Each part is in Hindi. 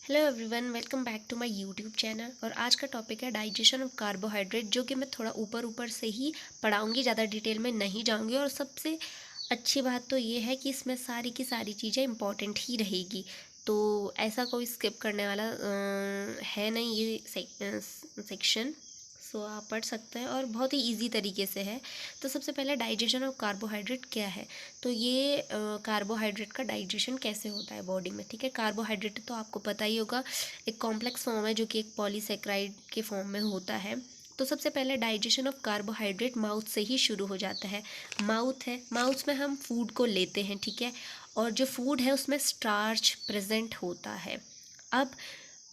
Hello everyone, welcome back to my YouTube channel. और आज का टॉपिक है डाइजेशन ऑफ कार्बोहाइड्रेट, जो कि मैं थोड़ा ऊपर ऊपर से ही पढ़ाऊंगी, ज़्यादा डिटेल में नहीं जाऊंगी। और सबसे अच्छी बात तो ये है कि इसमें सारी की सारी चीज़ें इंपॉर्टेंट ही रहेगी, तो ऐसा कोई स्किप करने वाला है नहीं ये सेक्शन। सो आप पढ़ सकते हैं और बहुत ही इजी तरीके से है। तो सबसे पहले डाइजेशन ऑफ कार्बोहाइड्रेट क्या है। तो ये कार्बोहाइड्रेट का डाइजेशन कैसे होता है बॉडी में। ठीक है, कार्बोहाइड्रेट तो आपको पता ही होगा, एक कॉम्प्लेक्स फॉर्म है जो कि एक पॉलीसेक्राइड के फॉर्म में होता है। तो सबसे पहले डाइजेशन ऑफ कार्बोहाइड्रेट माउथ से ही शुरू हो जाता है। माउथ है, माउथ में हम फूड को लेते हैं, ठीक है। और जो फूड है उसमें स्टार्च प्रेजेंट होता है।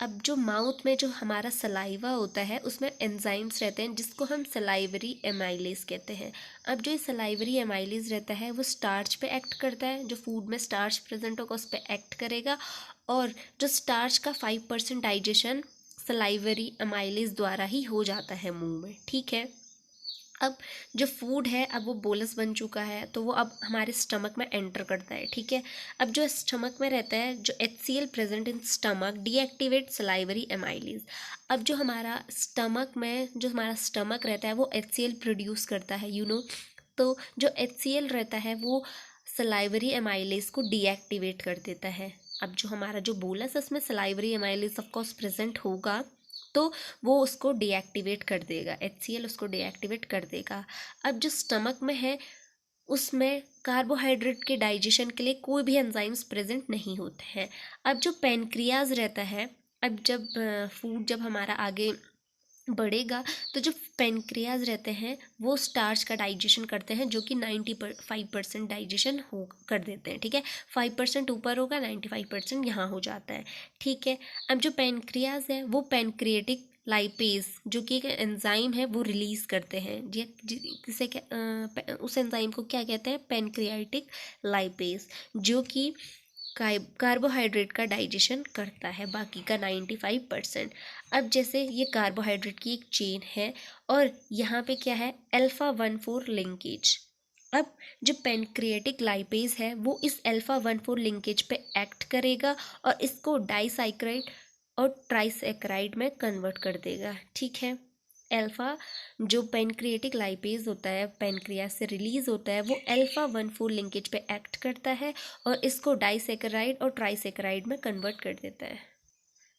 अब जो माउथ में जो हमारा सलाइवा होता है उसमें एंजाइम्स रहते हैं, जिसको हम सलाइवरी एमाइलेज कहते हैं। अब जो सलाइवरी एमाइलेज रहता है वो स्टार्च पे एक्ट करता है, जो फूड में स्टार्च प्रेजेंट होगा उस पर एक्ट करेगा। और जो स्टार्च का 5% डाइजेशन सलाइवरी एमाइलेज द्वारा ही हो जाता है मुंह में, ठीक है। अब जो फूड है, अब वो बोलस बन चुका है, तो वो अब हमारे स्टमक में एंटर करता है, ठीक है। अब जो स्टमक में रहता है, जो HCl present in stomach deactivate salivary amylase. अब जो हमारा स्टमक में जो हमारा स्टमक रहता है वो HCl प्रोड्यूस करता है, तो जो HCl रहता है वो सलाइवरी एमाइलेज को डीएक्टिवेट कर देता है। अब जो हमारा जो बोलस है उसमें सलाइवरी एमाइलेज ऑफकोर्स प्रेजेंट होगा, तो वो उसको डीएक्टिवेट कर देगा, HCl उसको डीएक्टिवेट कर देगा। अब जो स्टमक में है उसमें कार्बोहाइड्रेट के डाइजेशन के लिए कोई भी एंजाइम्स प्रेजेंट नहीं होते हैं। अब जो पेनक्रियाज रहता है, अब जब फूड जब हमारा आगे बढ़ेगा तो जो पेनक्रियाज रहते हैं वो स्टार्च का डाइजेशन करते हैं, जो कि 95% डाइजेशन हो कर देते हैं, ठीक है। 5% ऊपर होगा, 95% यहाँ हो जाता है, ठीक है। अब जो पेनक्रियाज है वो पेनक्रिएटिक लाइपेज, जो कि एक एंजाइम है, वो रिलीज करते हैं। जिसे क्या उस एंजाइम को क्या कहते हैं, पेनक्रियाटिक लाइपेज, जो कि कार्बोहाइड्रेट का डाइजेशन करता है, बाकी का 95%। अब जैसे ये कार्बोहाइड्रेट की एक चेन है और यहाँ पे क्या है, α1,4 लिंकेज। अब जो पेनक्रिएटिक लाइपेज है वो इस α1,4 लिंकेज पे एक्ट करेगा और इसको डाइसाइक्राइड और ट्राइसैकराइड में कन्वर्ट कर देगा, ठीक है। अल्फा जो पेनक्रिएटिक लाइपेज होता है, पेनक्रियास से रिलीज होता है, वो α1,4 लिंकेज पे एक्ट करता है और इसको डाइसैकराइड और ट्राइसैकराइड में कन्वर्ट कर देता है।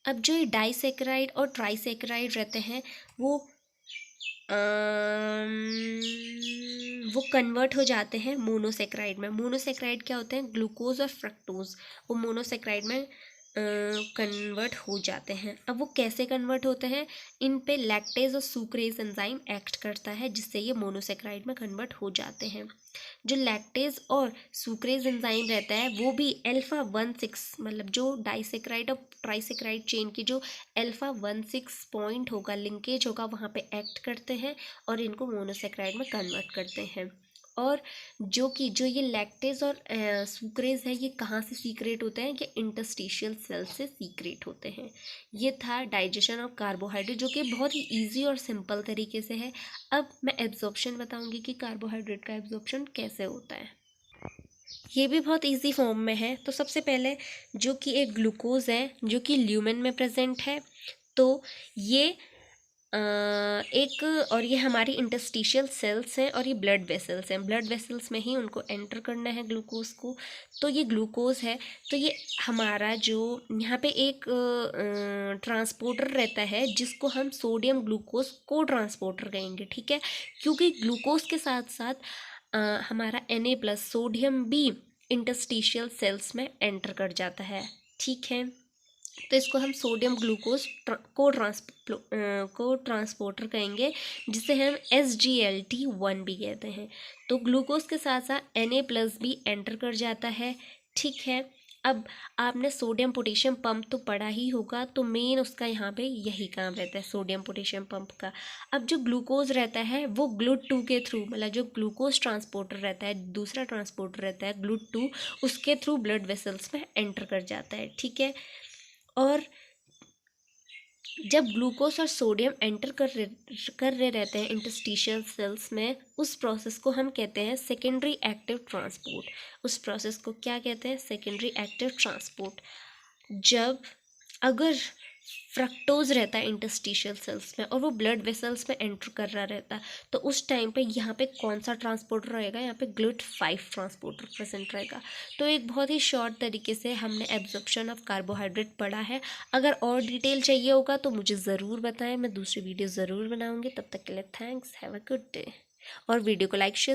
अब जो ये डाइसैकराइड और ट्राइसैकराइड रहते हैं वो वो कन्वर्ट हो जाते हैं मोनोसेक्राइड में। मोनोसेक्राइड क्या होते हैं, ग्लूकोज और फ्रक्टोज, वो मोनोसेक्राइड में कन्वर्ट हो जाते हैं। अब वो कैसे कन्वर्ट होते हैं, इन पे लैक्टेज और सुक्रेज एंजाइम एक्ट करता है, जिससे ये मोनोसेक्राइड में कन्वर्ट हो जाते हैं। जो लैक्टेज और सुक्रेज एंजाइम रहता है वो भी α1,6, मतलब जो डाइसेक्राइड और ट्राइसेक्राइड चेन की जो α1,6 पॉइंट होगा, लिंकेज होगा, वहाँ पे एक्ट करते हैं और इनको मोनोसेक्राइड में कन्वर्ट करते हैं। और जो ये लैक्टेज और सुक्रेज है, ये कहाँ से सीक्रेट होते हैं, ये इंटरस्टिशियल सेल से सीक्रेट होते हैं। ये था डाइजेशन ऑफ कार्बोहाइड्रेट, जो कि बहुत ही इजी और सिंपल तरीके से है। अब मैं एब्जॉर्प्शन बताऊंगी कि कार्बोहाइड्रेट का एब्जॉर्प्शन कैसे होता है। ये भी बहुत इजी फॉर्म में है। तो सबसे पहले जो कि एक ग्लूकोज है जो कि ल्यूमेन में प्रेजेंट है, तो ये एक, और ये हमारी इंटरस्टिशियल सेल्स हैं और ये ब्लड वेसल्स हैं, ब्लड वेसल्स में ही उनको एंटर करना है ग्लूकोज को। तो ये ग्लूकोज है, तो ये हमारा जो यहाँ पे एक ट्रांसपोर्टर रहता है, जिसको हम सोडियम ग्लूकोज को ट्रांसपोर्टर कहेंगे, ठीक है। क्योंकि ग्लूकोज के साथ साथ हमारा Na+ सोडियम भी इंटरस्टिशियल सेल्स में एंटर कर जाता है, ठीक है। तो इसको हम सोडियम ग्लूकोज को ट्रांसपोर्टर कहेंगे, जिसे हम SGLT1 भी कहते हैं। तो ग्लूकोज के साथ साथ Na+ भी एंटर कर जाता है, ठीक है। अब आपने सोडियम पोटेशियम पंप तो पढ़ा ही होगा, तो मेन उसका यहाँ पे यही काम रहता है, सोडियम पोटेशियम पंप का। अब जो ग्लूकोज रहता है वो GLUT2 के थ्रू, मतलब जो ग्लूकोज ट्रांसपोर्टर रहता है, दूसरा ट्रांसपोर्टर रहता है GLUT2, उसके थ्रू ब्लड वेसल्स में एंटर कर जाता है, ठीक है। और जब ग्लूकोज और सोडियम एंटर कर रहे रहते हैं इंटरस्टिशियल सेल्स में, उस प्रोसेस को हम कहते हैं सेकेंडरी एक्टिव ट्रांसपोर्ट। उस प्रोसेस को क्या कहते हैं, सेकेंडरी एक्टिव ट्रांसपोर्ट। जब अगर फ्रक्टोज रहता है इंटरस्टिशियल सेल्स में और वो ब्लड वेसल्स में एंटर कर रहा रहता है, तो उस टाइम पे यहाँ पे कौन सा ट्रांसपोर्टर रहेगा, यहाँ पे GLUT5 ट्रांसपोर्टर प्रेजेंट रहेगा। तो एक बहुत ही शॉर्ट तरीके से हमने एब्जॉर्प्शन ऑफ कार्बोहाइड्रेट पढ़ा है। अगर और डिटेल चाहिए होगा तो मुझे ज़रूर बताएं, मैं दूसरी वीडियो ज़रूर बनाऊंगी। तब तक के लिए thanks, have a good day. और वीडियो को लाइक शेयर